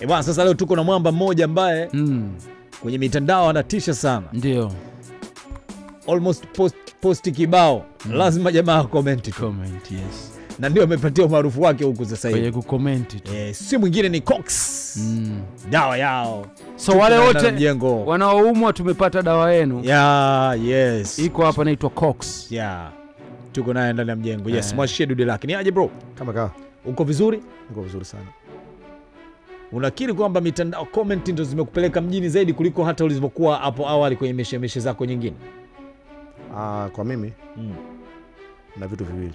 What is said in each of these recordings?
Bwana, sasa leo tuko na mwamba mmoja ambaye kwenye mitandao anatisha sana. Ndio. Almost post kibao. Lazima jamaa comment, Yes. Na ndio amepatia umaarufu wake huko sasa hivi. Kwenye kucomment. Si mwingine ni Cox. Dawa yao. So wale wote wanaoumwa tumepata dawa yenu. Yes. Iko hapa inaitwa Cox. Tuko naye ndani ya mjengo. Yes, mwashie dude lake. Ni aje bro? Kama kawa. Uko vizuri? Uko vizuri sana. Unakiri kwamba mitandao comment ndio zimekupeleka mjini zaidi kuliko hata ulizokuwa hapo awali kwenye meshe zako nyingine? Kwa mimi na vitu viwili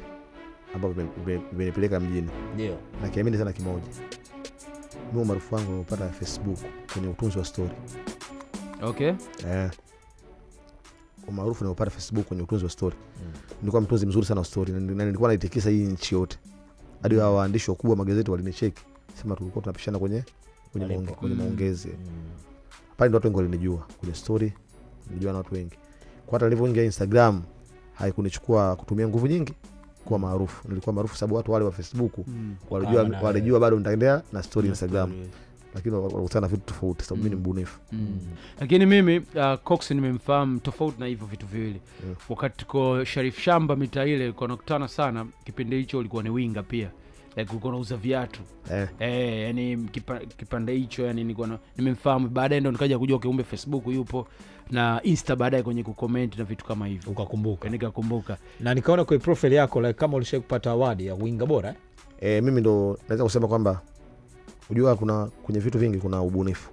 ambavyo vimenipeleka mjini. Ndio. Na kiamini sana kimoja. Mimi maarufu wangu nilipata Facebook kwenye utunzi wa story. Okay. Maarufu nilipata Facebook kwenye utunzi wa story. Nilikuwa mtunzi mzuri sana wa story na nilikuwa naitikisa hii nchi yote. Hadi hao waandishi wakubwa magazeti walinicheki. Sema tulikuwa tunapishana kwenye maongezi. Pale ndo watu wengi walinijua kwenye story, nilijua na watu wengi. Kwa hata nilivyoingia Instagram haikunichukua kutumia nguvu nyingi kuwa maarufu. Nilikuwa maarufu sababu watu wale wa Facebook walijua bado nitaendelea na story Instagram. Lakini walikutana na vitu tofauti sababu mimi ni mbunifu. Lakini mimi Cox nimemfahamu tofauti na hivyo vitu viwili. Wakati tuko Sharif Shamba mita ile tunakutana sana, kipindi hicho ulikuwa ni winga pia. Like ulikuwa unauza viatu. Yani kipande hicho yani nilikuwa nimemfahamu. Baadaye ndo nikaja kujua Kiumbe Facebook yupo na Insta baadaye kwenye kucomment na vitu kama hivyo. Ukakumbuka. Nikakumbuka. Na nikaona kwa profile yako like kama ulishakupata award ya winga bora. Mimi ndo naweza kusema kwamba unajua kuna kwenye vitu vingi kuna ubunifu.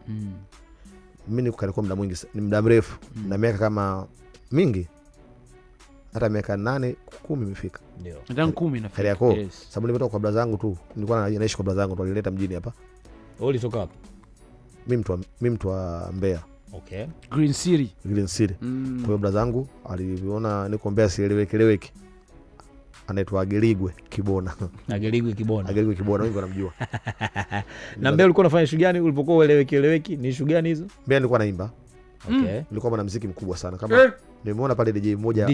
Mimi niko muda mwingi, ni muda mrefu na miaka kama mingi. Hata miaka 8 10 imefika. Ndio. Ndani 10 nafika. Yes. Sababu nilitoka kwa brother zangu tu. Nilikuwa naishi kwa brother zangu tu, alileta mjini hapa. Wewe ulitoka wapi? Mimi mtu wa Mbeya. Okay. Green City. Kwa hiyo brother zangu aliviona niko Mbeya sieleweki. Anaitwa Ageligwe Kibona. Ageligwe Kibona wengi wanamjua. Na Mbeya ulikuwa unafanya shughuli gani ulipokuwa ueleweki? Ni shughuli gani hizo? Mbeya nilikuwa naimba. Okay. Nilikuwa mwanamuziki mkubwa sana kama nimeona pale DJ mmoja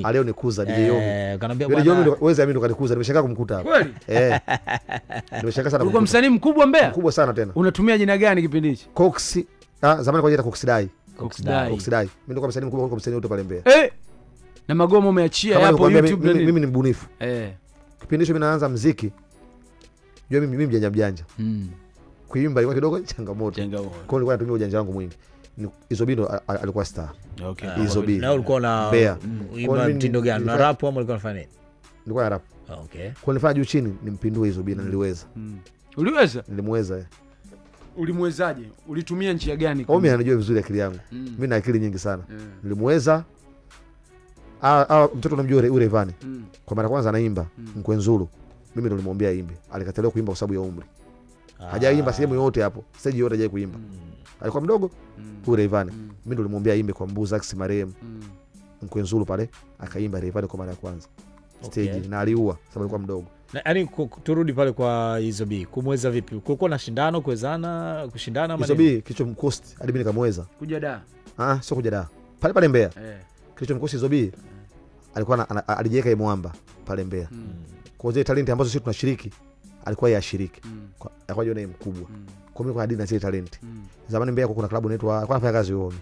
aleo nikuza DJ Omi. Kanambia bwana. DJ Omi wewe amini kanikuza, nimeshangaa kumkuta hapa. Kweli? Nimeshangaa sana. Ulikuwa msanii mkubwa Mbeya? Mkubwa sana tena. Unatumia jina gani kipindi hicho? Cox. Zamani kwa jina Cox Dai. Mimi nilikuwa msanii mkubwa kwa msanii wote pale Mbeya. Na magoma umeachia hapo YouTube. Mimi ni mbunifu. Kipindi hicho mimi naanza muziki. Jua mimi mjanja. Kuimba ilikuwa kidogo changamoto. Kwa hiyo nilikuwa natumia ujanja wangu mwingi. Izobindo alikuwa star. Okay. Izobindo. Na ulikuwa na imba mtindo gani? Na rap au ulikuwa unafanya nini? Nilikuwa na rap. Okay. Kwa nilifanya juu chini nimpindue Izobindo, niliweza. Uliweza? Nilimweza. Ulimwezaje? Ulitumia njia gani? Mimi anajua vizuri akili yangu. Mimi na akili nyingi sana. Nilimweza. Mtoto unamjua Urevani. Kwa mara kwanza anaimba Mkwenzulu. Mimi ndo nilimwambia aimbe. Alikataliwa kuimba kwa sababu ya umri. Hajaimba sehemu yote hapo. Stage yote hajawahi kuimba. Alikuwa mdogo Urevani. Mimi ndo nilimwambia aimbe kwa Mbuzax marehemu Mkwenzulu pale, akaimba Revani kwa mara ya kwanza stage. Na aliua sababu alikuwa mdogo. Yaani turudi pale kwa Izobi, kumweza vipi? Kulikuwa na shindano kushindana ama Izobi kicho mkosti hadi mimi nikamweza. Kuja da. Sio kuja da. Pale Mbeya. Kicho mkosti Izobi alikuwa alijiweka mwamba pale Mbeya. Kwa zile talenti ambazo sisi tunashiriki alikuwa yashiriki. Alikuwa yeye mkubwa. Kwa mimi kwa hadi na zile talenti. Zamani Mbeya kuna klabu inaitwa alikuwa anafanya kazi Omi.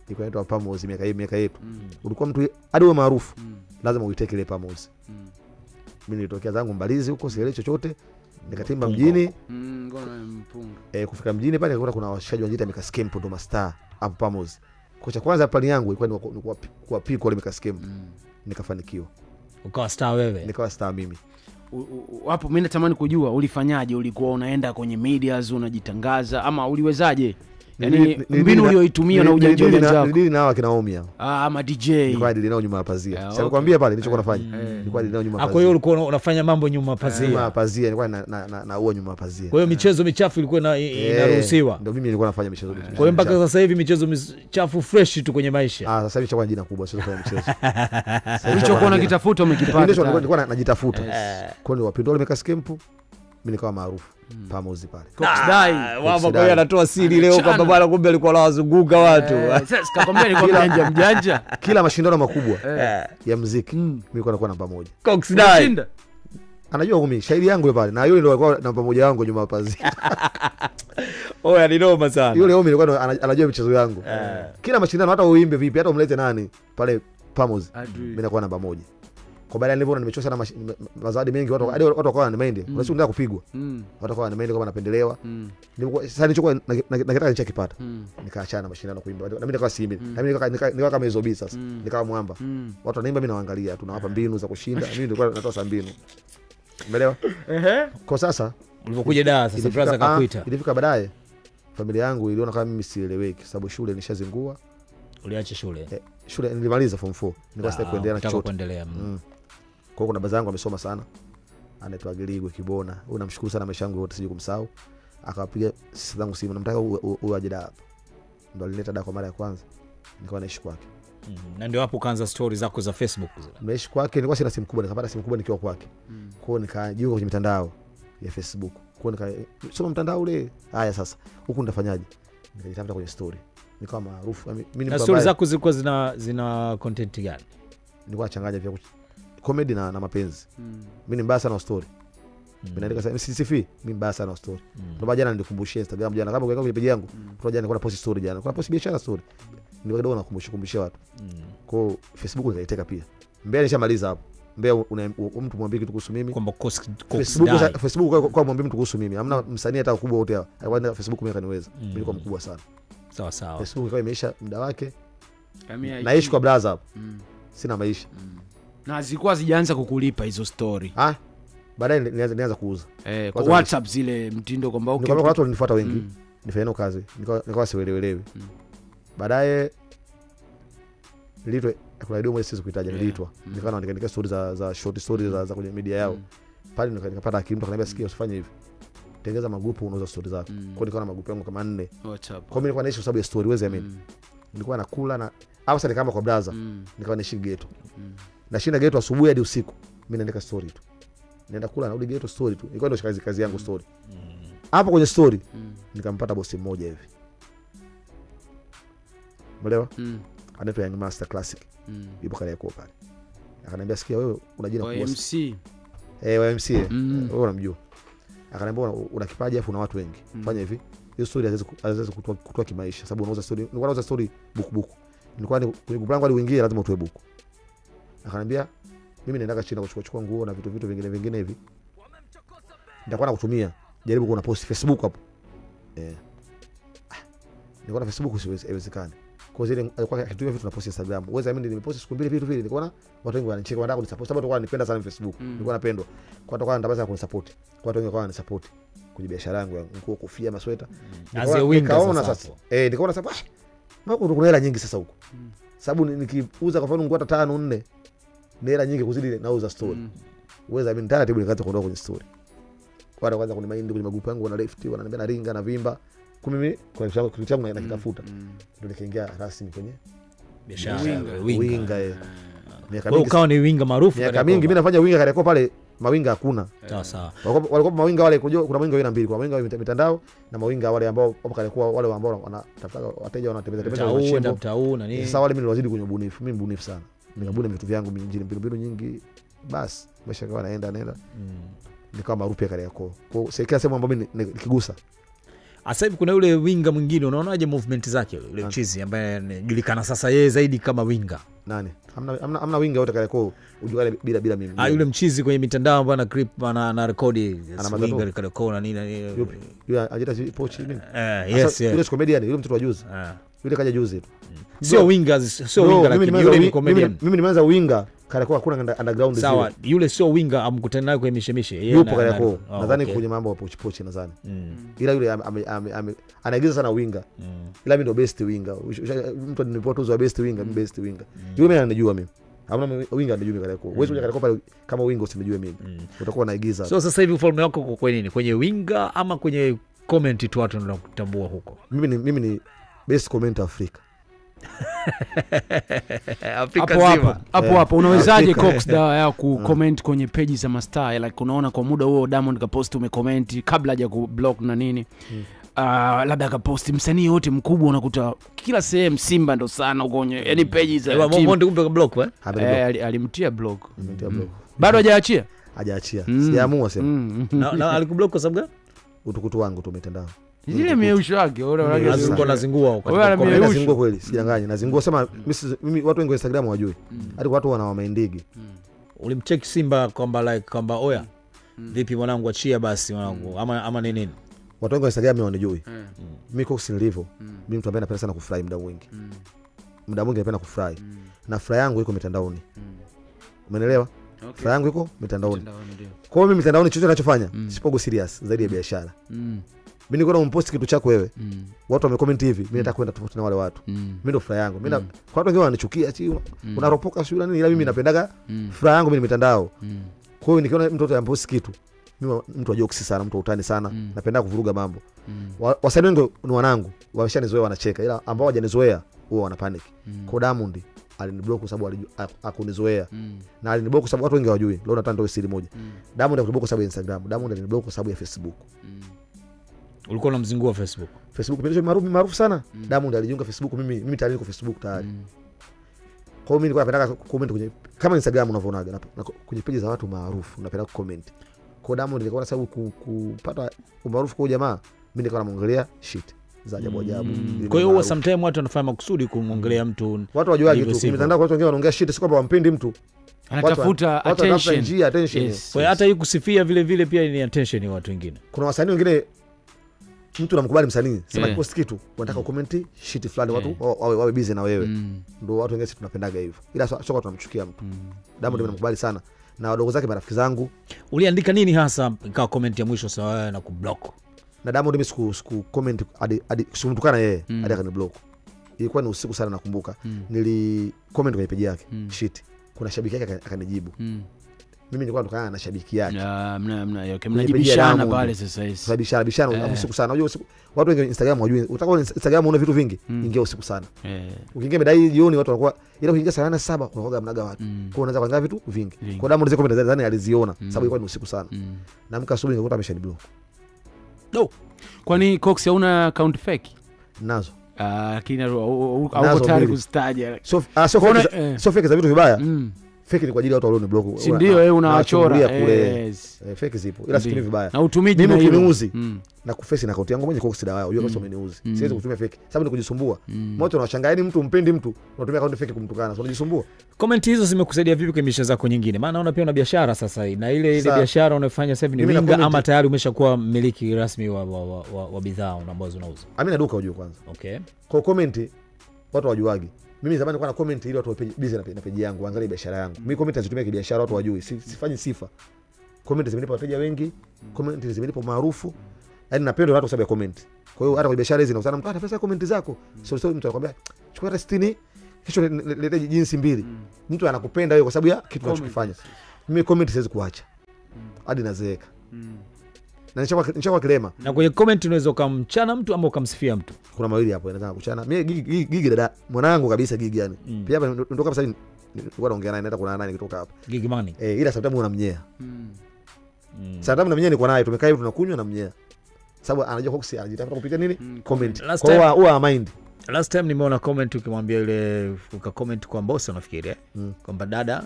Ilikuwa inaitwa Pamos miaka yetu. Ulikuwa mtu hadi wewe maarufu lazima uiteke ile Pamos. Mimi nilitokea zangu Mbalizi huko sielewi chochote, nikatimba mjini. Ngona mpunga. Kufika mjini pale nikakuta kuna washaji wanajiita Mikaskempo ndo master hapo Pamos. Kwa cha kwanza plani yangu ilikuwa ni kwa piko ile Mikaskempo. Nikafanikiwa. Ukawa star wewe? Nikawa star mimi. Hapo mimi natamani kujua ulifanyaje, ulikuwa unaenda kwenye medias unajitangaza ama uliwezaje? Yaani mbinu ulioitumia na ujanja wako. Nilidili nao akina Omi hao. Ama DJ. Nilikuwa nilidili nao nyuma ya pazia. Sasa nakwambia pale nilichokuwa nafanya. Nilikuwa nilidili nao nyuma ya pazia. Kwa hiyo ulikuwa unafanya mambo nyuma ya pazia. Nyuma ya pazia nilikuwa na huo nyuma ya pazia. Kwa hiyo michezo michafu ilikuwa inaruhusiwa. Ndio mimi nilikuwa nafanya michezo michafu. Kwa hiyo mpaka sasa hivi michezo michafu fresh tu kwenye maisha. Sasa hivi chakuwa jina kubwa sio kufanya michezo. Ulichokuwa unakitafuta umekipata. Nilikuwa najitafuta. Kwa hiyo wapindole Mikaskempo mimi nikawa maarufu Pamos pale. Cox Dai. Wao kwa hiyo anatoa siri leo kwamba bwana kumbe alikuwa anawazunguka watu. Sasa sikakwambia nilikuwa mjanja. Kila mashindano makubwa ya muziki mimi nilikuwa namba moja. Cox Dai. anajua kumi shahidi yangu yule pale, na yule ndio alikuwa namba moja yangu nyuma pazia. Oya ni noma sana. Yule Omi alikuwa anajua michezo yangu. Kila mashindano hata uimbe vipi, hata umlete nani pale Pamos, mimi nakuwa namba moja. Kwa baada nilivyoona nimechoka na mazawadi mengi, watu wakawa wananimendi. Kuna siku ndio kupigwa. Watu wakawa wananimendi kama napendelewa. Sasa nilichokuwa nakitaka nichakipata. Nikaachana mashindano kuimba. Na mimi nikawa siimbi. Na mimi nikawa kama hizo sasa. Nikawa mwamba. Watu wanaimba, mimi naangalia, tunawapa mbinu za kushinda. Mimi nilikuwa natoa mbinu. Umeelewa? Kwa sasa ulipokuja Dar sasa Fraza akakuita. Ilifika baadaye familia yangu iliona kama mimi sieleweki, sababu shule nishazingua. Uliacha shule? Shule nilimaliza form 4. Nilikuwa sitaki kuendelea na chochote. Kuendelea. Kwa kuna baba zangu amesoma sana. Anaitwa Giligwe Kibona. Huyu namshukuru sana, maisha yangu yote sije kumsahau. Akawapiga sisi zangu simu, namtaka uaje Dar. Ndio alinileta Dar kwa mara ya kwanza. Nilikuwa naishi kwake. Na ndio hapo kaanza story zako za Facebook zile. Nimeishi kwake, nilikuwa sina simu kubwa, nikapata simu kubwa nikiwa kwake. Kwa hiyo nikajiunga kwenye mitandao ya Facebook. Kwa hiyo nikasoma mtandao ule. Haya sasa, huku nitafanyaje? Nikajitafuta kwenye story. Nikawa maarufu. Mimi ni story zako zilikuwa zina content gani? Nilikuwa nachanganya vya comedy na mapenzi. Mimi ni mbaya sana na story. Mimi naandika sana mimi mbaya sana na story. Ndio jana nilikumbushia Instagram jana, kama ukiweka kwenye page yangu, kwa jana nilikuwa na post story jana. Kwa post biashara story. Nilikuwa kidogo nakumbushia watu. Kwa Facebook nikaiteka pia. Mbele nishamaliza hapo. Mbele mtu mwambie kitu kuhusu mimi. Kwamba Facebook kwa mwambie mtu kuhusu mimi. Hamna msanii hata ukubwa wote hapa. Alikuwa Facebook mimi kaniweza. Mimi nilikuwa mkubwa sana. Sawa sawa. Facebook ikawa imeisha muda wake. Naishi kwa brother hapo. Sina maisha. Na zilikuwa zijaanza kukulipa hizo story. Baadaye nianza kuuza. Kwa WhatsApp zile mtindo kwamba okay. Nikawa watu walinifuata wengi. Nifanya kazi. Nikawa sielewelewi. Baadaye nilitwa kuna video moja sisi kuitaja, nilitwa. Nikawa naandika stories za short stories za kwenye media yao. Pale nikapata akili, mtu akaniambia sikia usifanye hivi. Tengeza magrupu unauza stories zako. Kwa nikawa na magrupu yangu kama 4. WhatsApp. Kwa mimi nilikuwa naishi kwa sababu ya story, wewe amini. Nilikuwa nakula na hapo sasa kama kwa brother. Nikawa naishi ghetto. Nashinda ghetto asubuhi hadi usiku. Mimi naandika story tu. Naenda kula narudi ghetto story tu. Ilikuwa ndio kazi yangu story. Hapo kwenye story nikampata bosi mmoja hivi. Umeelewa? Anaitwa Young Master Classic. Yupo kale yako pale. Akaniambia sikia wewe una jina kubwa. MC. MC. Wewe unamjua. Akaniambia una kipaji afu una watu wengi. Fanya hivi. Hiyo story haziwezi kutoa kimaisha sababu unauza story. Nilikuwa nauza story buku. Nilikuwa kwenye grupu langu aliuingia lazima utoe buku. Akaniambia mimi naenda China kuchukua nguo na vitu vingine hivi. Nitakuwa nakutumia. Jaribu kuona post Facebook hapo. Nilikuwa na Facebook siwezekani. Kwa zile alikuwa akitumia vitu na post Instagram. Wewe mimi nimepost siku mbili vitu vile nilikuwa watu wengi wananicheka, wanataka kunisupport sababu watu wananipenda sana Facebook. Nilikuwa napendwa. Kwa watu wanatabasa kunisupport. Kwa watu wengi wananisupport kwenye biashara yangu ya nguo, kofia, masweta. Nikaona sasa. Nikaona sasa mbona kuna hela nyingi sasa huko. Sababu nikiuza kwa mfano nguo hata 5 4 ni hela nyingi kuzidi nauza story. Wewe mimi taratibu nikaanza kuondoka kwenye story. Kwa kwanza kwenye maindi kwenye magrupu yangu wana left, wananiambia na ringa na vimba. Kwa mimi kwa kitu changu na kitafuta. Ndio nikaingia rasmi kwenye biashara winga. Miaka mingi ukawa ni winga maarufu. Miaka mingi mimi nafanya winga Kariakoo pale, mawinga hakuna. Sawa sawa. Walikuwa mawinga wale, kuna mawinga aina mbili, kuna mawinga wa mitandao na mawinga wale ambao wapo Kariakoo, wale ambao wanatafuta wateja, wanatembeza mtau na nini. Sasa wale mimi niliwazidi kwenye ubunifu. Mimi mbunifu sana. Nikabuni vitu vyangu mjini, mbinu nyingi. Basi maisha yakawa naenda. Nikawa maarufu Kariakoo. Kwa hiyo kila sehemu ambapo mimi nikigusa. Sasa hivi kuna yule winga mwingine, unaonaje movement zake yule mchizi ambaye anajulikana sasa yeye zaidi kama winga? Nani? Hamna winga wote Kariakoo ujuane bila mimi. Yule mchizi kwenye mitandao bwana clip ana rekodi winga Kariakoo na nini. Yule ajita pochi mimi. Yes. Yule comedian, yule mtoto wa juzi. Yule kaja juzi tu. Sio winga lakini yule ni comedian. Mimi nimeanza winga Kariakoo, hakuna underground zile. Sawa, yule sio winga amkutana naye kwenye mishemishe. Yupo Kariakoo. Nadhani kwenye mambo ya pochi nadhani. Ila yule anaigiza sana winga. Ila mimi ndo best winga. Mtu nilipoa tuzo wa best winga, mimi best winga. Yule mimi ananijua mimi. Hamna winga anajua mimi Kariakoo. Wewe unja Kariakoo pale kama winga usimjue mimi. Utakuwa unaigiza. So sasa hivi ufalme wako uko kwenye nini? Kwenye winga ama kwenye comment tu watu ndio kutambua huko? Mimi ni best commenter Afrika. Hapo unawezaje Cox dawa ya kucomment kwenye page za mastaa, like unaona kwa muda huo Diamond kapost umecomment kabla haja kublock na nini, labda akapost msanii yote mkubwa, unakuta kila sehemu Simba ndo sana uko kwenye yani page za Diamond kumbe ka block alimtia block bado hajaachia hajaachia. Sijaamua sema. Na alikublock kwa sababu gani? Utukutu wangu tu mitandao. Zile miusho yake Alikuwa anazingua wakati nazingua kweli, sijanganya. Nazingua sema mimi watu wengi wa Instagram hawajui. Hadi watu wana wamaindigi. Ulimcheck Simba kwamba oya. Vipi mwanangu achia basi mwanangu ama nini? Watu wengi wa Instagram hawanijui. Mimi Cox nilivyo. Mimi mtu ambaye napenda sana kufurahi muda mwingi. Muda mwingi napenda kufurahi. Na furaha yangu iko mitandaoni. Umeelewa? Furaha yangu iko mitandaoni. Kwa hiyo mimi mitandaoni chochote ninachofanya sipogo serious zaidi ya biashara. Mimi niko na umpost kitu chako wewe. Watu wamecomment hivi, mimi nataka kwenda tofauti na wale watu. Mimi ndo furaha yangu. Mimi kwa watu wengine wananichukia ati unaropoka sio nini, ila mimi napendaga furaha yangu mimi mitandao. Kwa hiyo nikiona mtu ampost kitu, mimi mtu wa jokes sana, mtu wa utani sana, napenda kuvuruga mambo. Wasanii wengi ni wanangu, wameshanizoea wanacheka, ila ambao hawajanizoea huwa wana panic. Kwa Diamond aliniblock kwa sababu akunizoea. Na aliniblock kwa sababu watu wengi hawajui. Leo nataka ndio siri moja. Diamond aliniblock kwa sababu ya Instagram, Diamond aliniblock kwa sababu ya Facebook. Ulikuwa unamzingua Facebook? Facebook page maarufu sana. Diamond alijiunga Facebook, mimi tayari niko Facebook tayari. Kwa hiyo mimi nilikuwa napenda comment kwenye kama Instagram unavyonaga na kwenye page za watu maarufu napenda comment. Kwa Diamond nilikuwa na sababu kupata umaarufu kwa jamaa, mimi nilikuwa namuongelea shit za ajabu. Kwa hiyo sometimes watu wanafanya makusudi kumuongelea mtu. Watu wajuaje tu mitandao, watu wengine wanaongea shit si kwamba wampendi mtu. Anatafuta attention. Yes. Kwa hata hii kusifia vile pia ni attention ya watu wengine. Kuna wasanii wengine mtu namkubali msanii sema post kitu wanataka comment shit fulani, watu wawe busy na wewe. Ndio watu wengine tunapendaga hivyo, ila sio kwa tunamchukia mtu. Diamond namkubali sana na wadogo zake, marafiki zangu. Uliandika nini hasa ikawa comment ya mwisho sawa na kublock? Na Diamond mimi siku comment hadi sikumtukana yeye hadi akaniblock. Ilikuwa ni usiku sana nakumbuka. Nili comment kwenye page yake shit, kuna shabiki yake akanijibu. Mimi nilikuwa natokana na shabiki yake. Mnajibishana pale sasa hivi. Bishana usiku sana. Unajua watu wengi Instagram hawajui. Unataka Instagram uone vitu vingi, ingia usiku sana. Ukiingia midai jioni watu wanakuwa, ila ukiingia saa 7 unakuwa mnaga watu. Kwa unaweza kuangalia vitu vingi. Kwa Diamond zile comment zake aliziona sababu ilikuwa ni usiku sana. Naamka asubuhi nikakuta ameshaniblock. No. Kwani Cox hauna account fake? Nazo. Lakini au tayari kustaja. So fake za vitu vibaya. Fake ni kwa ajili ya watu walio ni block. Si ndio wewe unawachora kule. Fake zipo. Ila situmii vibaya. Na utumiji mimi ukiniuzi na kuface na account yangu mwenye Cox dawa. Unajua kama umeniuzi. Siwezi kutumia fake. Sababu ni kujisumbua. Moto unawashangaa, yani mtu umpendi mtu unatumia account fake kumtukana. So unajisumbua. Comment hizo zimekusaidia vipi kwa biashara zako nyingine? Maana unaona pia una biashara sasa hii. Na ile biashara unayofanya sasa hivi ni winga ama tayari umeshakuwa mmiliki rasmi wa bidhaa ambazo unauza? Mimi na duka unajua kwanza. Okay. Kwa comment watu wajuagi. Mimi zamani nilikuwa na comment ili watu wapeje busy na page yangu, angalie biashara yangu. Mimi comment nazitumia kwa biashara, watu wajui. Sifanyi sifa. Comment zimenipa wateja wengi, comment zimenipa maarufu. Yaani napenda watu sababu ya comment. Kwa hiyo hata kwa biashara hizi nausana mtu atapesa comment zako. So mtu anakuambia chukua hata 60 kisha lete jinsi mbili. Mtu anakupenda wewe kwa sababu ya kitu unachokifanya. Mimi comment siwezi kuacha. Hadi nazeeka. Na nishakuwa kilema. Na kwenye comment unaweza kumchana mtu ama ukamsifia mtu. Kuna mawili hapo inaweza kuchana. Mimi Gigi dada mwanangu kabisa Gigi yani. Pia hapa ndio kabisa nilikuwa naongea naye, naenda kuna nani kutoka hapa. Gigi Money. Ila sometimes unamnyea. Sometimes unamnyea, niko naye tumekaa hivi tunakunywa na mnyea. Sababu anajua Cox anajitafuta kupitia nini? Comment. Kwa huwa mind. Last time nimeona comment ukimwambia ile ukacomment kwa boss unafikiri kwamba dada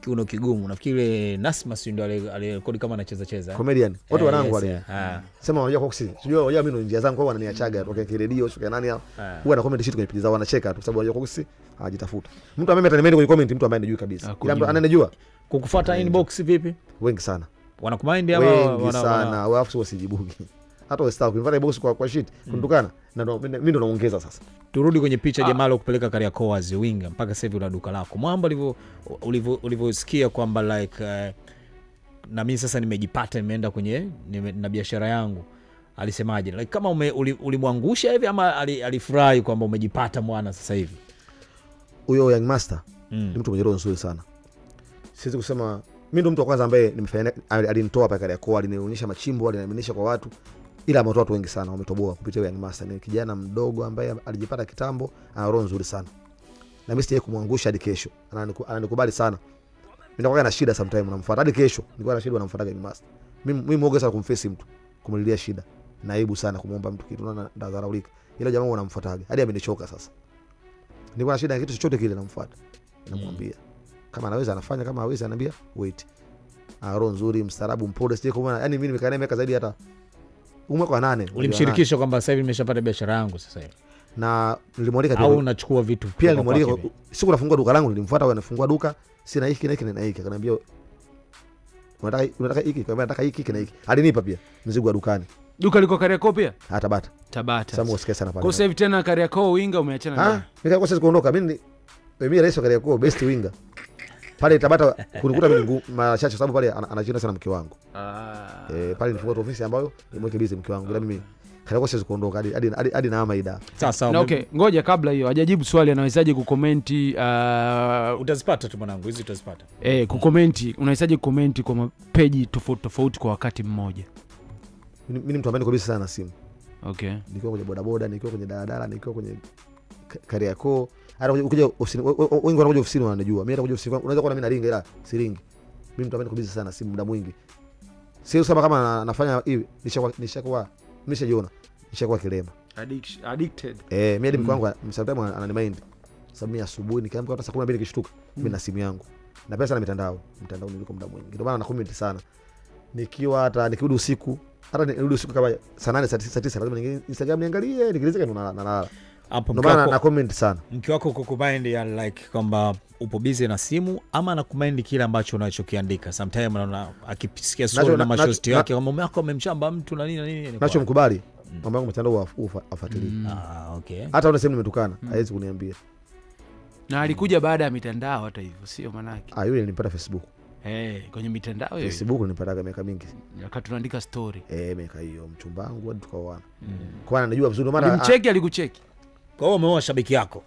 kiuno kigumu, nafikiri Nasma si ndio alirekodi kama anacheza comedian. Watu wanangu wale. Sema unajua Cox. Sijui unajua mimi ndo njia zangu, kwa wananiachaga toka kiredio sio nani hao. Huwa na comment shit kwenye page zao wanacheka tu sababu unajua Cox anajitafuta. Mtu ambaye atanimenda kwenye comment, mtu ambaye anajui kabisa. Kila mtu ananijua. Kukufuata inbox vipi? Wengi sana. Wanakumind ama wengi sana. Wafu wasijibugi. Hata wastaafu kunifuata boss kwa shit kunitukana na mimi ndo naongeza sasa. Turudi kwenye picha jamaa leo kupeleka Kariakoo as winga mpaka sasa hivi una duka lako. Mwamba ulivyosikia kwamba like na mimi sasa nimejipata nimeenda kwenye na biashara yangu. Alisemaje? Like kama ulimwangusha hivi ama alifurahi kwamba umejipata mwana sasa hivi? Huyo Young Master ni mtu mwenye roho nzuri sana. Siwezi kusema mimi ndo mtu wa kwanza ambaye nimefanya alinitoa hapa Kariakoo, alinionyesha machimbo, aliniaminisha kwa watu. Ila watu wengi sana wametoboa kupitia Young Master. Ni kijana mdogo ambaye alijipata kitambo, ana roho nzuri sana. Na mimi sijawahi kumwangusha hadi kesho. Ananikubali sana. Mimi nilikuwa na shida sometimes namfuata hadi kesho. Nilikuwa na shida namfuata Young Master. Mimi mwoga sana kumface mtu, kumlilia shida. Naibu sana kumuomba mtu kitu, naona ndadharaulika. Ila jamaa wanamfuataga. Hadi amenichoka sasa. Nilikuwa na shida ya kitu chochote kile namfuata. Namwambia. Kama anaweza anafanya, kama hawezi ananiambia wait. roho nzuri, mstaarabu, mpole, sije kwa maana yani mimi nimekaa naye miaka zaidi hata mwaka wa 8. Ulimshirikisha kwamba sasa hivi nimeshapata biashara yangu sasa hivi, na nilimwalika au unachukua vitu pia, nilimwalika siku nafungua duka langu, nilimfuata wewe anafungua duka, sina hiki na hiki na hiki, akaniambia unataka hiki, kama nataka hiki na hiki, alinipa pia mzigo wa dukani. Duka liko Kariakoo pia? Tabata. Sasa usikie sana pale. Kwa sasa hivi tena Kariakoo winga umeachana naye? Nikakosa siwezi kuondoka mimi rais wa Kariakoo, best winga pale Tabata. Kunikuta mimi machache sababu pale anajina sana mke wangu. Pale nifungua ofisi ambayo nimweke busy mke wangu, ila mimi Kariakoo siwezi kuondoka hadi na Maida. Sasa na okay, ngoja kabla hiyo hajajibu swali, anawezaje kucomment? Utazipata tu mwanangu, hizi utazipata. Kucomment, unawezaje kucomment kwa page tofauti kwa wakati mmoja? Mimi mtu ambaye niko busy sana na simu. Okay. Nikiwa kwenye bodaboda, nikiwa kwenye daladala, nikiwa kwenye Kariakoo, hata ukija ofisini, wengi wanakuja ofisini wanajua. Mimi nitakuja ofisini, unaweza kuona mimi naringa ila siringi. Mimi mtu ambaye niko busy sana na simu muda mwingi. Sio kama nafanya hivi, nishakuwa nimeshajiona, nishakuwa kilema. Addicted. Mimi hadi mke wangu sometimes ananimind. Sababu mimi asubuhi nikiamka hata saa 12 nikishtuka, mimi na simu yangu. Na pesa na mitandao niliko muda mwingi. Ndio maana na comment sana. Nikiwa hata nikirudi usiku, hata nirudi usiku kama saa 8 saa 9 lazima niingie Instagram niangalie, nikilizika ndo nalala. Hapo ndio maana na comment sana. Mke wako kukumind ya like kwamba upo busy na simu, ama anakumind kile ambacho unachokiandika? Sometimes anaona akisikia story na mashosti yake kama mume wako amemchamba mtu na nini. Nacho mkubali mambo yangu mtandao afuatilie. Okay. Hata unasema nimetukana, haiwezi kuniambia. Na alikuja baada ya mitandao hata hivyo, sio maana yake. Yule nilipata Facebook. Kwenye mitandao hiyo. Facebook nilipata miaka mingi. Wakati tunaandika story. Miaka hiyo mchumba wangu hadi tukaoana. Kwa maana najua vizuri mara alimcheki, alikucheki. Kwa hiyo umeoa shabiki yako.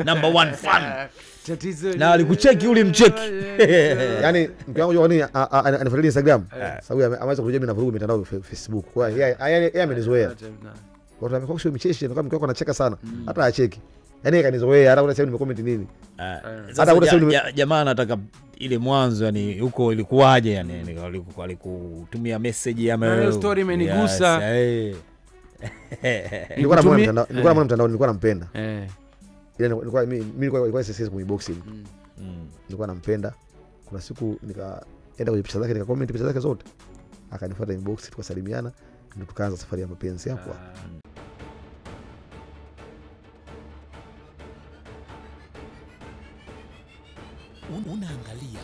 Number 1 fan. Tatizo na alikucheki ulimcheki. Yaani mke wangu yoni anafuatilia Instagram. Sababu ameweza kujua mimi navuruga mitandao Facebook. Kwa hiyo yeye amenizoea. Watu wamekuwa sio mcheshi, na kama mke wako anacheka sana, hata acheki. Yaani kanizoea, hata unasema nimecomment nini. Hata unasema jamaa anataka ile mwanzo, yani huko ilikuwaje, yani alikutumia message ama story imenigusa. Nilikuwa na mtandao, nilikuwa nampenda. Ile nilikuwa sasa kwenye boxing. Nilikuwa nampenda. Kuna siku nikaenda kwenye picha zake, nikacomment picha zake zote. Akanifuata inbox, tukasalimiana, ndio tukaanza safari ya mapenzi hapo. Unaangalia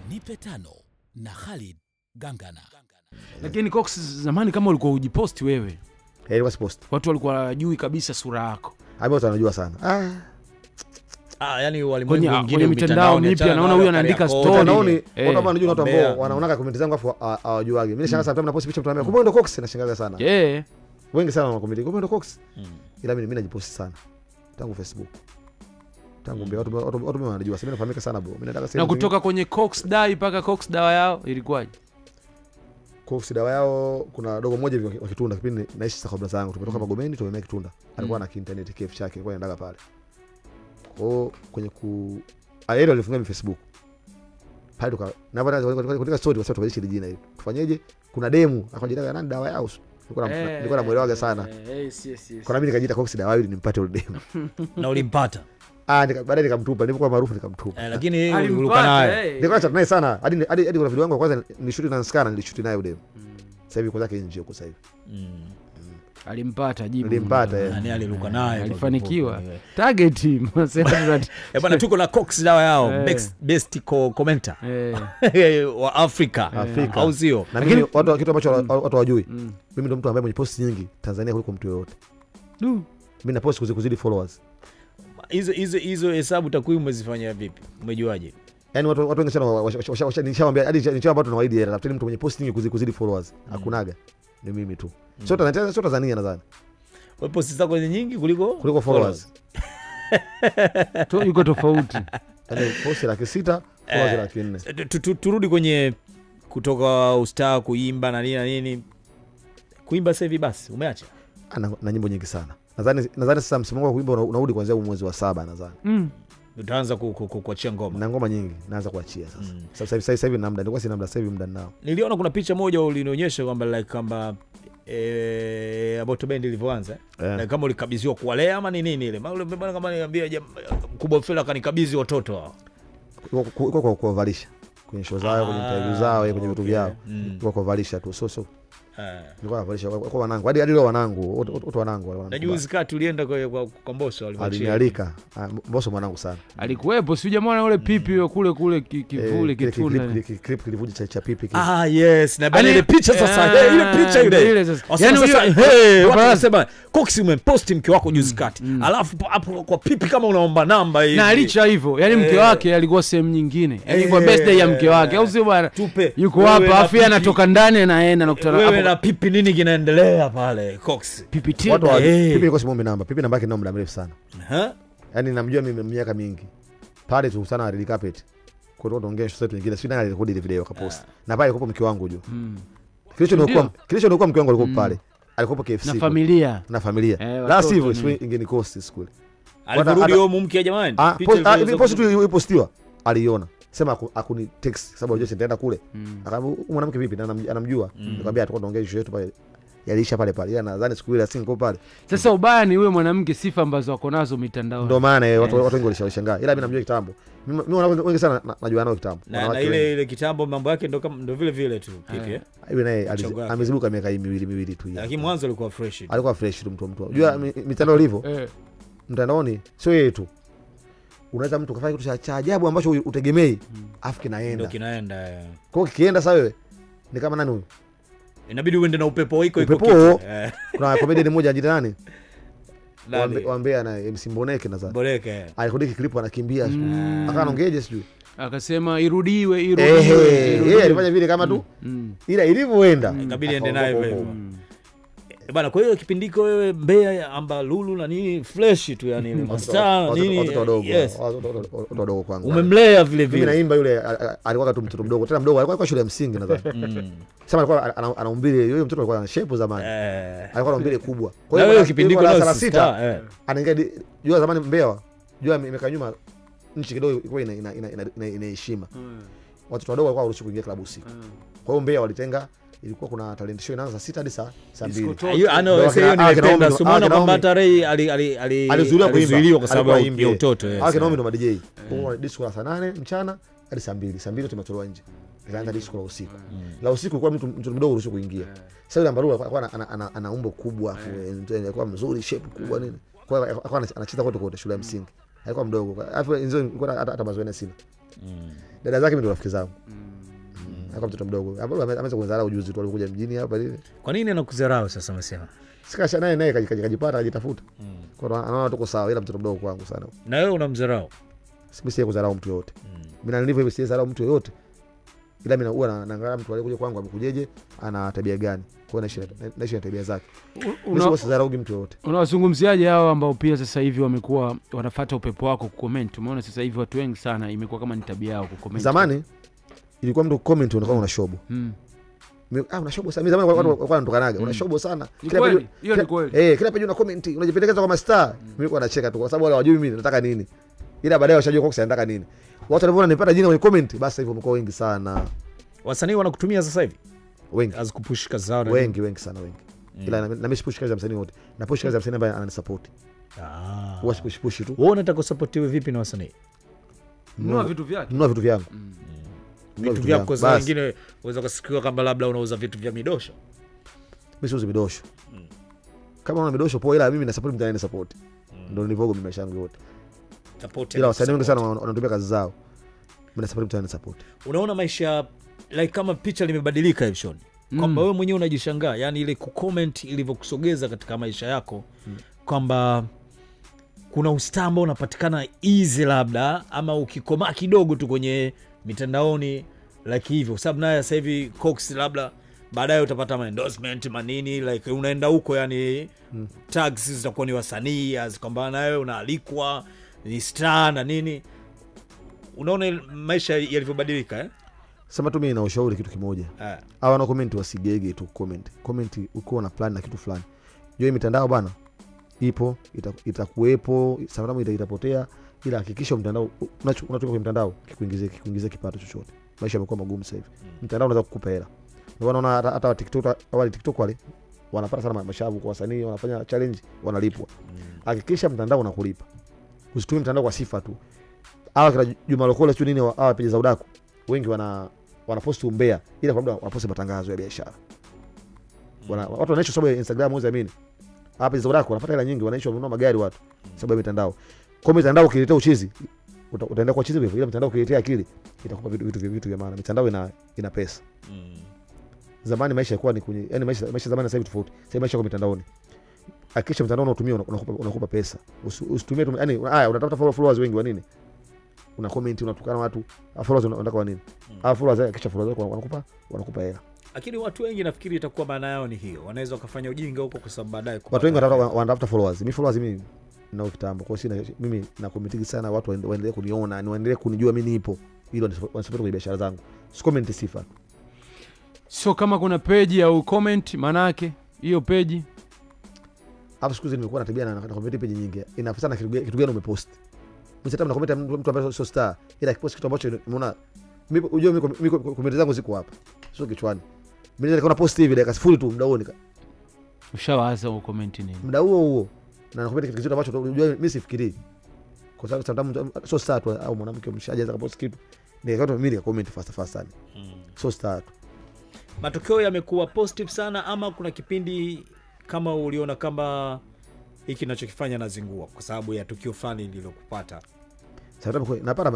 Nipe Tano na Khalid Gangana. Lakini Cox, zamani kama ulikuwa ujiposti wewe, ilikuwa post, watu walikuwa hawajui kabisa sura yako. Watu wanajua sana. Yani walimwengu wengine mitandao mipya, naona huyu anaandika story. Naoni watu wanajua, watu ambao wanaona comment zangu afu hawajuagi. Mimi nashangaa sana napost picha mtu anambia kumbe ndo Cox, nashangaa sana. Wengi sana wanakomenti kumbe ndo Cox. Ila mimi najiposti sana tangu Facebook. Tangu mbele watu wanajua, sasa nafahamika sana bro. Mimi nataka na kutoka kwenye Cox Dai mpaka Cox Dawa Yao ilikuwaje? Cox Dawa Yao kuna dogo mmoja hivi wa Kitunda, kipindi naishi sasa kabla zangu, tumetoka Magomeni tumemea Kitunda. Alikuwa na internet cafe chake, alikuwa anaendaga pale. Kwenye aero alifunga Facebook. Pale tuka na baada katika story wasema tubadilishe jina hili. Tufanyeje? Kuna demu akajidai nani Dawa Yao. Nilikuwa namuelewaga sana. Yes. Kwa nini nikajiita Cox Dawa Yao ili nimpate yule demu. Na ulimpata? Baadaye nikamtupa, nilipokuwa maarufu nikamtupa. Lakini ulikuwa naye. Nilikuwa chat naye sana. Hadi kuna video yangu ya kwanza nilishoot na Skana, nilishoot naye yule. Sasa hivi kwa zake nje huko sasa hivi. Alimpata jibu. Alimpata yani aliruka naye. Alifanikiwa. Target team. Bwana tuko na Cox Dawa Yao, best commenter wa Afrika. Au sio? Na mimi watu kitu ambacho watu hawajui. Mimi ndo mtu ambaye mwenye post nyingi Tanzania kuliko mtu yoyote. Mimi na post kuzidi followers. Hizo hesabu takwimu umezifanya vipi? Umejuaje? Yaani watu wengi sana nishawaambia hadi nishawaambia watu na waidi ya mtu mwenye post nyingi kuzidi followers. Hakunaga. Ni mimi tu. Sio Tanzania nadhani. Wewe post zako ni nyingi kuliko followers. Yuko tofauti. Yaani post 600, followers 400. Turudi kwenye kutoka ustaa kuimba na nini. Kuimba sasa hivi basi umeacha? Na nyimbo nyingi sana. Nadhani sasa msimu wangu wa kuimba unarudi kuanzia mwezi wa 7 nadhani. Utaanza kuachia ngoma. Na ngoma nyingi naanza kuachia sasa. Sasa hivi na muda, nilikuwa sina muda, sasa hivi muda nao. Niliona kuna picha moja ulinionyesha kwamba like kwamba About Band ilivyoanza. Like kama ulikabidhiwa kuwalea ama ni nini ile. Maana kama niambia mkubwa Fela kanikabidhi watoto hao. Kwa kuvalisha. kwenye show zao, kwenye interview zao, kwenye vitu vyao. Kwa kuvalisha tu. So nilikuwa navalisha kwa wanangu. Hadi leo wanangu, watu wanangu. Na juzi kati ulienda kwa Mbosso alinialika. Mbosso mwanangu sana. Alikuwepo, si jamaa yule pipi yule kule kivuli kitunda. Clip kilivuja cha pipi. Yes, na bali ile picha sasa. Ile picha ile. Yaani wanasema Cox umempost mke wako juzi kati. Alafu hapo kwa pipi kama unaomba namba hivi. Na alicha hivyo. Yaani mke wake alikuwa sehemu nyingine. Yaani kwa birthday ya mke wake. Au sio bwana? Yuko hapa afi anatoka ndani anaenda nakutana hapo. Na pipi nini kinaendelea pale Cox? Pipi tena. Watu pipi ilikuwa simuombe namba. Pipi namba yake ndio muda mrefu sana. Yaani namjua mimi miaka mingi. Pale tu sana red carpet. Kwa hiyo tuongea show zetu nyingine. Sio nani alirekodi ile video akapost. Na pale yuko mke wangu juu. Kilicho mke wangu alikuwa pale. Alikuwa KFC. Na familia. La sivyo ingenikosti siku. Alirudi huyo mke jamani. Post tu ipostiwa. Aliona. Sema akuni text sababu unajua nitaenda kule. Akamwambia mwanamke vipi na anamjua. Nikamwambia atakuwa tuongea show yetu pale. Yalisha pale. Yeye nadhani siku ile asingo pale. Sasa ubaya ni huyo mwanamke sifa ambazo wako nazo mitandao. Ndio maana watu wengi walishangaa. Ila mimi namjua kitambo. Mimi wengi sana najua nao kitambo. Na ile kitambo mambo yake ndio vile tu pipi Yule naye amezibuka miaka miwili tu. Lakini mwanzo alikuwa fresh. Alikuwa fresh tu mtu. Unajua mitandao ilivyo? Mtandaoni sio yeye tu. Unaweza mtu kafanya kitu cha ajabu ambacho utegemei afu kinaenda. Ndio kinaenda. Kwa hiyo kienda sasa wewe ni kama nani huyo? Inabidi uende na upepo wako iko kitu. Kuna comedian mmoja ajita nani? Waambia na MC Mboneke nadhani. Mboneke. Alikodiki clip anakimbia. Akaongeje sijui. Akasema irudiwe. Yeye alifanya vile kama tu. Ila ilivyoenda ikabidi ende nayo hivyo. Bana kwa hiyo kipindiko wewe Mbeya amba Lulu na nini fresh tu yani mastaa nini watoto wadogo kwangu. Umemlea vile vile. Mimi naimba yule alikuwa tu mtoto mdogo tena mdogo alikuwa shule ya msingi nadhani. Sema alikuwa anaumbile yule mtoto alikuwa ana shape zamani. Alikuwa na umbile kubwa. Kwa hiyo kipindiko la 6 anaingia jua zamani Mbeya. Jua imeka nyuma nchi kidogo ilikuwa ina heshima. Watoto wadogo walikuwa hawaruhusiwi kuingia klabu usiku. Kwa hiyo Mbeya walitenga ilikuwa kuna talent show inaanza 6 hadi saa 2. Hiyo nimependa Sumona kwamba tarehe alizuiliwa kwa sababu ya utoto. Haki naomba ndo DJ. Kwa disco la saa 8 mchana hadi saa 2. Saa 2 tumetolewa nje. Ikaanza disco la usiku. La usiku kwa mtu mdogo ruhusu kuingia. Sasa yule Mbarula alikuwa ana umbo kubwa, alikuwa mzuri, shape kubwa nini. Kwa hiyo alikuwa anacheza kote shule ya msingi. Alikuwa mdogo. Alafu hizo nilikuwa hata mazoezi sina. Dada zake ndio rafiki zangu. Kama mtoto mdogo. Hapo ameweza kunidharau juzi tu alikuja mjini hapa lile. Kwa nini anakudharau sasa umesema? Sikasha naye kajipata ajitafuta. Kwa anaona tuko sawa ila mtoto mdogo kwangu sana. Na wewe unamdharau? Mimi si kudharau mtu yote. Mimi nilivyo hivi si kudharau mtu yote. Ila mimi huwa naangalia mtu aliyekuja kwangu amekujeje, ana tabia gani. Kwa naishi na tabia zake. Mimi sidharau mtu yote. Unawazungumziaje hao ambao pia sasa hivi wamekuwa wanafuata upepo wako kucomment? Umeona sasa hivi watu wengi sana imekuwa kama ni tabia yao kucomment. Zamani ilikuwa mtu comment unakuwa una shobo. Una shobo sana. Mimi zamani walikuwa wanatokanaga. Una shobo sana. Hiyo ni kweli. Kila page una comment, unajipendekeza kama star. Mimi nilikuwa nacheka tu kwa sababu wale hawajui mimi nataka nini. Ila baadaye washajua Cox anataka nini. Watu walivyoona nipata jina kwenye comment, basi hivyo mko wengi sana. Wasanii wanakutumia sasa hivi? Wengi. Azikupush kazi zao. Wengi sana. Ila na mimi sipush kazi za msanii wote. Na push kazi za msanii ambaye ananisupport. Huwa push tu. Wewe unataka kusupport vipi na wasanii? Nunua vitu vyake. Nunua vitu vyangu. Vitu vyako za wengine unaweza kusikia kama labda unauza vitu vya midosho. Mimi siuzi midosho. Kama una midosho poa, ila mimi na support mtaani support. Ndio nilivogo mimi maisha yangu yote. Support. Ila wasanii wengi sana wanatumia kazi zao. Mimi na support mtaani support. Unaona maisha like kama picha limebadilika hivi Shoni. Kwamba wewe mwenyewe unajishangaa, yani ile kucomment ilivyokusogeza katika maisha yako kwamba kuna ustambo unapatikana easy labda ama ukikomaa kidogo tu kwenye mitandaoni like hivyo. Sababu naye sasa hivi Cox labda baadaye utapata endorsement manini like unaenda huko yani tags zitakuwa ni wasanii kwamba nawe unaalikwa ni star na nini. Unaona maisha yalivyobadilika Sema tu mimi na ushauri kitu kimoja. Hawa na comment wasigege tu comment. Comment uko na plan na kitu fulani. Hiyo mitandao bana ipo, itakuwepo, sometimes itapotea, ila hakikisha mtandao unatumia kwa mtandao kikuingizie kipato chochote. Maisha yamekuwa magumu sasa hivi. Mtandao unaweza kukupa hela. Ndio unaona hata TikTok wale wanapata sana mashavu kwa wasanii, wanafanya challenge, wanalipwa. Hakikisha mtandao unakulipa. Usitumie mtandao kwa sifa tu. Hawa kila Juma Lokole sio nini hawa page za udaku. wengi wanapost umbea ila kwa labda wanapost matangazo ya biashara. Watu wanaishi sababu ya Instagram, wewe amini. Hapa hizo wako wanapata hela nyingi, wanaishi wanunua magari watu sababu ya mitandao. Kwa mitandao ukiletea uchizi, utaenda kwa chizi hivyo. Ila mitandao ukiletea akili, itakupa vitu vya maana. Mitandao ina pesa. Zamani maisha yalikuwa ni kwenye, yani maisha zamani sasa hivi tofauti. Sasa maisha kwa mitandaoni. Hakikisha mtandao unaotumia unakupa pesa. Usitumie yani unatafuta followers wengi wa nini? Una comment, unatukana watu. Followers unataka wa nini? Followers hakikisha followers wanakupa hela. Lakini watu wengi nafikiri itakuwa maana yao ni hiyo. Wanaweza wakafanya ujinga huko kwa sababu baadaye watu wengi wanatafuta followers. Mimi nao kitambo. Kwa hiyo mimi na commentigi sana watu waendelee kuniona, ni waendelee kunijua mimi nipo. Hilo wanasupport kwa biashara zangu. Si comment sifa. So kama kuna page au comment maana yake hiyo page hapo siku hizi nimekuwa natibia na comment page nyingi. Inafasa na kitu gani umepost. Mimi na comment mtu ambaye sio star. Ila kipost kitu ambacho unaona mimi unajua mimi comment zangu ziko hapa. Sio kichwani. Mimi nilikuwa na post hivi dakika sifuri tu muda huo ushawaza au comment nini? Muda huo na comment kitu ambacho unajua mimi sifikiri. Kwa sababu sometimes sio star tu au mwanamke mshajaza kapost kitu. Nikaona mimi nika comment fast sana. Sio star tu. Matokeo yamekuwa positive sana ama kuna kipindi kama uliona kama hiki ninachokifanya nazingua kwa sababu ya tukio fulani lililokupata? Sasa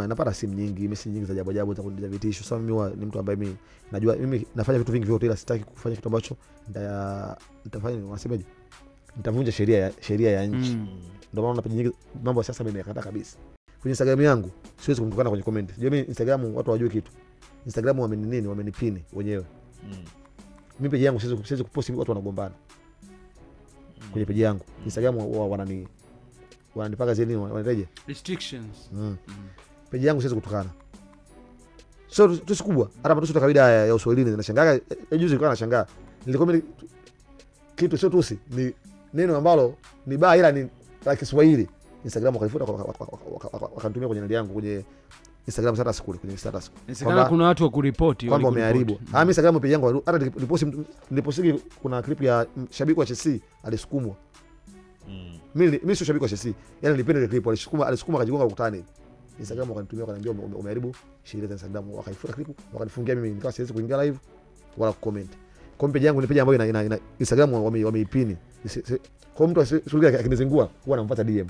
napata simu nyingi, message nyingi za ajabu za kuniletea vitisho. Sasa mimi ni mtu ambaye mimi najua mimi nafanya vitu vingi vyote ila sitaki kufanya kitu ambacho nitafanya wasemaje? Nitavunja sheria ya nchi. Ndio maana napiga nyingi mambo ya siasa mimi nakata kabisa. Kwenye Instagram yangu siwezi kumtukana kwenye comment. Sijui mimi Instagram watu wajue kitu. Instagram wamenipini wenyewe. Mimi page yangu siwezi kupost watu wanagombana. Kwenye page yangu Instagram wananipaka zile nini wanareje restrictions. Page yangu siwezi kutukana. So tusi kubwa hata matusi ya kawaida ya Uswahilini ninashangaa. Juzi nilikuwa nashangaa. Nilikomenti kitu sio tusi, ni neno ambalo ni baya ila ni la Kiswahili. Instagram wakalifuta wakanitumia kwenye ndio yangu kwenye Instagram status kule kwenye status. Instagram kuna watu wa kuripoti kwamba wameharibu. Mimi Instagram page yangu hata niliposti kuna clip ya shabiki wa Chelsea alisukumwa. Mimi sio shabiki wa Chelsea. Yaani nilipenda ile clip alisukuma akajigonga ukutani. Instagram wakanitumia wakaniambia umeharibu sheria za Instagram, wakaifuta clip wakanifungia mimi nikawa siwezi kuingia live wala comment. Kwa page yangu ni page ambayo ina Instagram wameipini. Kwa mtu asuluga akinizingua huwa anampata DM.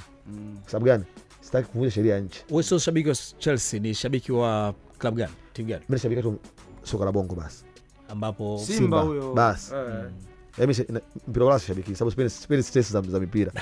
Sababu gani? Sitaki kuvunja sheria ya nchi. Wewe sio shabiki wa Chelsea, ni shabiki wa club gani? Timu gani? Mimi shabiki tu soka la bongo basi. Ambapo Simba huyo. Basi. Mimi mpira wala shabiki sababu Spain stress za mpira.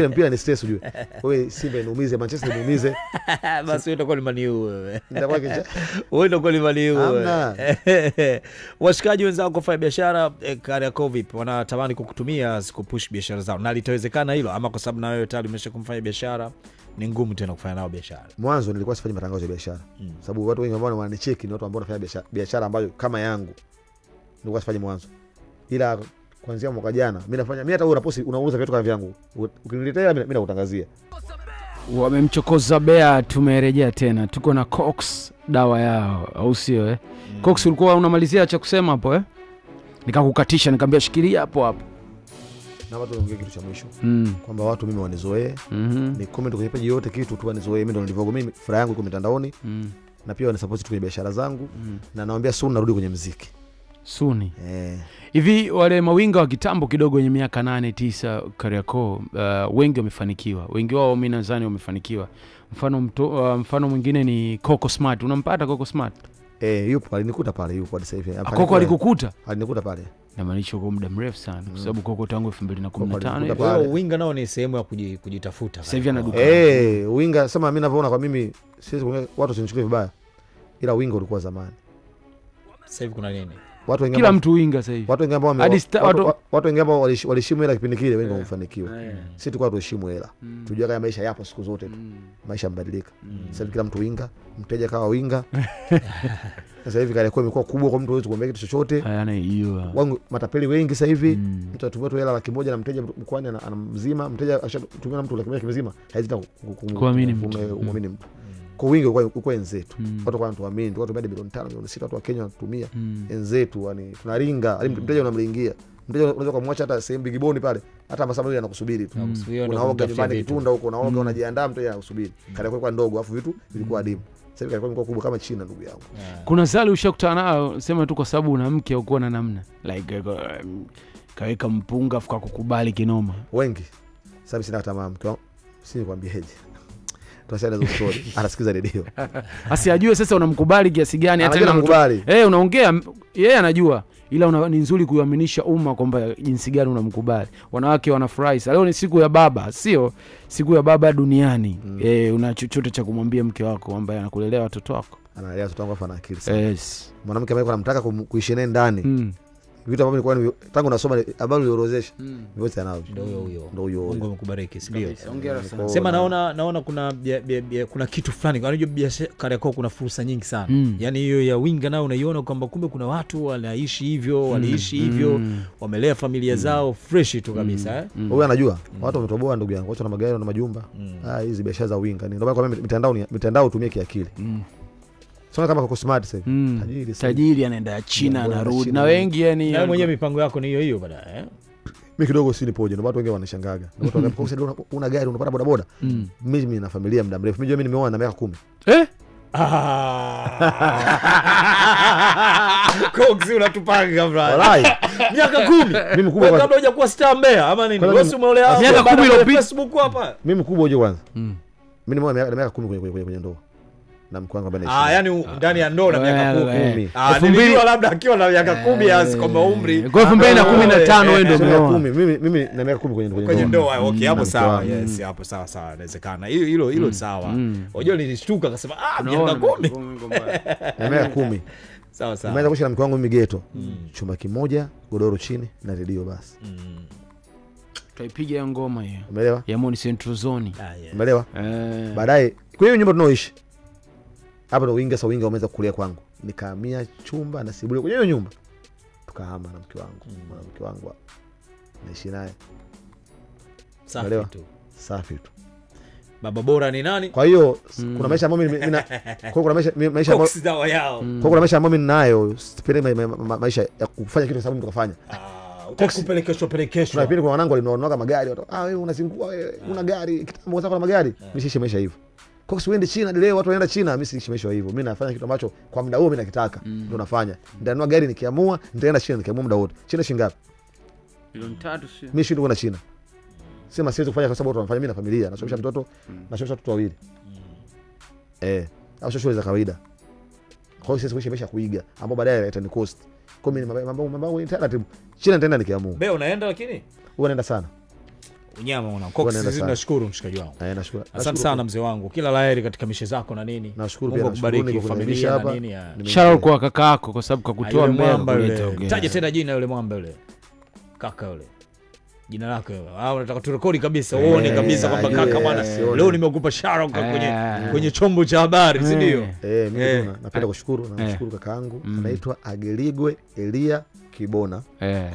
Mpira ni stress ujue. Wewe Simba inumize, Manchester inumize. Basi wewe utakuwa ni Man U wewe. Nitakuwa kicha. Wewe utakuwa ni Man U wewe. Hamna. Washikaji wenzao kufanya biashara Kariakoo vipi? Wanatamani kukutumia kupush biashara zao. Na litawezekana hilo ama kwa sababu na wewe tayari umeshakumfanya biashara ni ngumu tena kufanya nao biashara? Mwanzo nilikuwa sifanyi matangazo ya biashara. Sababu watu wengi ambao wananicheki ni watu ambao wanafanya biashara ambayo kama yangu. Nilikuwa sifanyi mwanzo. Ila kuanzia mwaka jana mimi hata wewe unaposti unauza vitu kama vyangu. Ukiniletea mimi nakutangazia. Wamemchokoza Bea, tumerejea tena. Tuko na Cox dawa yao au sio Cox ulikuwa unamalizia cha kusema hapo nikakukatisha nikamwambia shikilia hapo. Na watu wanaongea kitu cha mwisho kwamba watu mimi wanizoee. Ni comment kwenye page yote kitu tu wanizoee. Mimi ndo nilivyogo mimi furaha yangu iko mitandaoni. Na pia wanisupport kwenye biashara zangu. Na naomba soon narudi kwenye muziki. Suni. Hivi wale mawinga wa kitambo kidogo wenye miaka 8-9 Kariakoo wengi wamefanikiwa. Wengi wao mimi nadhani wamefanikiwa. Mfano mwingine ni Coco Smart. Unampata Coco Smart? Yupo alinikuta pale yupo hadi sasa hivi. Coco alikukuta? Alinikuta pale. Na maanisha kwa muda mrefu sana kwa sababu Coco tangu 2015. Wao winga nao ni sehemu ya kujitafuta. Sasa hivi anaduka. Winga sema mimi ninavyoona kwa mimi siwezi watu wasinichukulie vibaya. Ila winga ulikuwa zamani. Sasa hivi kuna nini? Watu wengi kila mtu winga sasa hivi. Watu wengi ambao watu wengi ambao waliheshimu hela kipindi kile wengi wamefanikiwa. Sisi tulikuwa tuheshimu hela. Tujua kama maisha yapo siku zote tu. Maisha yamebadilika. Sasa kila mtu winga, mteja kawa winga. Sasa hivi Kariakoo imekuwa kubwa kwa mtu hawezi kuambia kitu chochote. Hayana hiyo. Wangu matapeli wengi sasa hivi. Mtu atumia tu hela 100,000 na mteja mkwani anamzima, mteja ashatumia na mtu 100,000 mzima, haizita kuamini mtu. Kwa wingi uko enzetu. Watu kwa tuamini, watu bado bilioni 5, milioni 6 watu wa Kenya wanatumia enzetu, yani tunaringa, hadi mteja unamringia. Mteja unaweza kumwacha hata sehemu bigiboni pale, hata masaa mawili anakusubiri tu. Unaoga nyumbani kitunda huko, unaoga unajiandaa, mteja anakusubiri. Kariakoo kwa ndogo, afu vitu vilikuwa adimu. Sasa hivi imekuwa kubwa kama China ndugu yangu. Kuna zali ushakutana nayo sema tu kwa sababu una mke au kuwa na namna like kaweka mpunga afuka kukubali kinoma. Wengi. Sasa sina hata mke wangu. Si nikwambieje. Tunasema hizo story. Anasikiza redio. Asijue sasa unamkubali kiasi gani hata unamkubali. Unaongea yeye anajua ila ni nzuri kuiaminisha umma kwamba jinsi gani unamkubali. Wanawake wanafurahi. Leo ni siku ya baba, sio siku ya baba duniani. Una chochote cha kumwambia mke wako ambaye anakulelea watoto wako? Analea watoto wangu ana akili sana. Yes. Mwanamke ambaye anamtaka kuishi naye ndani. Vitu ambavyo nilikuwa tangu nasoma habari uliorozesha yote anao. Ndio huyo. Mungu amekubariki, ndio. Sema naona kuna kitu fulani. Unajua biashara yako kuna fursa nyingi sana. Yaani hiyo ya winga nao unaiona kwamba kumbe kuna watu wanaishi hivyo, waliishi hivyo, wamelea familia zao fresh tu kabisa Wewe anajua watu wametoboa ndugu yangu, watu na magari na majumba. Hizi biashara za winga ndio maana kwa mimi mitandao utumie kiakili. Sio kama kwa smart sasa. Tajiri anaenda China anarudi. Na wengi yani na mwenyewe mipango yako ni hiyo baadaye. Mimi kidogo si nipoje, ndio watu wengi wanashangaga. Ndio watu wanaposema una gari unapata bodaboda. Mimi na familia muda mrefu. Mimi nimeoa na miaka 10. Cox unatupanga brother. Wallahi. Miaka 10. Mimi mkubwa kabla hujakuwa star Mbeya ama nini? Wewe umeolea miaka 10 iliyopita Facebook hapa. Mimi mkubwa uje kwanza. Mimi nimeoa na miaka 10 kwenye ndoa. Na mke wangu bana. Yani ndani ya ndoa na miaka 10. Nilijua labda akiwa na miaka 10 asi kwamba umri. Kwa 2015 wewe ndio umeoa. Mimi na miaka 10 kwenye ndoa. Okay, hapo sawa. Yes, hapo sawa inawezekana. Hilo sawa. Unajua nilishtuka akasema miaka 10. Na miaka 10. Sawa. Nimeanza kuishi na mke wangu mimi ghetto. Chumba kimoja, godoro chini na redio basi. Tutaipiga hiyo ngoma hiyo. Umeelewa? Ya Moni Central Zone. Umeelewa? Baadaye kwa hiyo nyumba tunaoishi hapo ndo winga umeweza kukulia kwangu. Nikahamia chumba na sebule kwenye hiyo nyumba. Tukahama na mke wangu. Mke wangu naishi naye. Safi tu. Baba bora ni nani? Kwa hiyo kuna maisha ambayo mimi kuna maisha Cox dawa yao. Kuna maisha ambayo mimi ninayo, sipende maisha ya kufanya kitu sababu nikafanya. Utakupelekeshwa. Kuna pili kwa wanangu walinonoka magari watu. Wewe unazingua wewe, una gari, kitambo zako na magari. Mimi siishi maisha hivyo. Cox uende China leo watu wanaenda China, mimi siishi maisha hivyo. Mimi nafanya kitu ambacho kwa muda huo mimi nakitaka. Ndio nafanya. Nitanunua gari nikiamua, nitaenda China nikiamua muda wote. China shilingi ngapi? Milioni 3 sio. Mimi shindo kwenda China. Sema siwezi kufanya kwa sababu tunafanya mimi na familia, nasomesha mtoto, nasomesha watoto wawili. Au shule za kawaida. Kwa hiyo siwezi kuishi maisha kuiga, ambao baadaye itani cost. Kwa mimi mambo ni taratibu. China nitaenda nikiamua. Beo unaenda lakini? Wewe unaenda sana. Unyama una Cox, nashukuru mshikaji wangu. Nashukuru. Asante sana mzee wangu. Kila laheri katika mishe zako na nini. Nashukuru pia. Mungu akubariki familia na nini. Shout kwa kaka yako kwa sababu kakutoa Mbeya kuleta ugeni. Taje tena jina yule mwamba yule. Kaka yule. Jina lake unataka turekodi kabisa uone kabisa kwamba kaka bwana leo nimekupa shout kwenye chombo cha habari, si ndio? Mimi napenda kushukuru na nashukuru kaka yangu anaitwa Ageligwe Elia Kibona.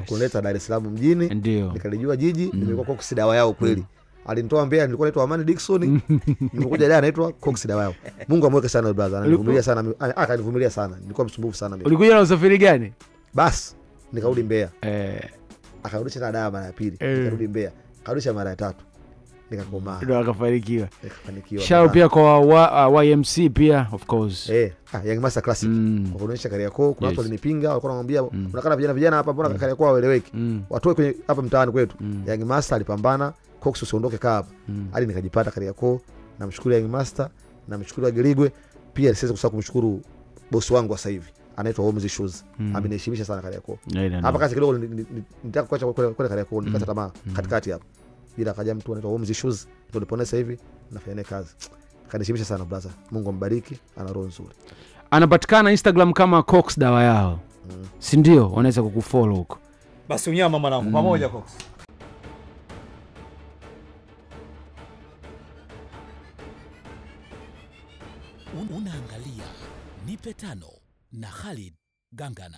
Kuleta Dar es Salaam mjini. Nikalijua jiji, nimekuwa Cox dawa yao kweli. Alinitoa Mbeya, nilikuwa naitwa Amani Dickson. Nimekuja leo anaitwa Cox dawa yao. Mungu amweke sana brother, ananivumilia sana. Akanivumilia sana. Nilikuwa msumbufu sana mimi. Ulikuja na usafiri gani? Bas, nikarudi Mbeya. Akarudisha na dawa mara ya pili. Nikarudi Mbeya. Karudisha mara ya tatu. Nikakomaa. Ndio akafanikiwa. Shout pia kwa YMC pia of course. Young Master Classic. Kwa kuonyesha Kariakoo, kuna watu walinipinga, walikuwa wanamwambia unakana vijana hapa mbona Kariakoo waeleweki. Watoe kwenye hapa mtaani kwetu. Young Master alipambana, Cox usiondoke kaa hapa. Hadi nikajipata Kariakoo. Namshukuru Young Master, namshukuru Ageligwe, pia siwezi kusahau kumshukuru boss wangu wa sasa hivi. Anaitwa Omzi Shoes. Ameniheshimisha sana Kariakoo. Hapa kazi kidogo nitaka kuacha kwenda Kariakoo, nikata tamaa katikati hapa. Bila kaja mtu anaitwa Omzi Shoes, ndio nilipona sasa hivi nafanya naye kazi. Kaniheshimisha sana brother. Mungu ambariki, ana roho nzuri. Anapatikana Instagram kama Cox dawa yao. Si ndio? Wanaweza kukufollow huko. Basi unyama mwanangu pamoja Cox. Unaangalia Nipe Tano na Khalid Gangana.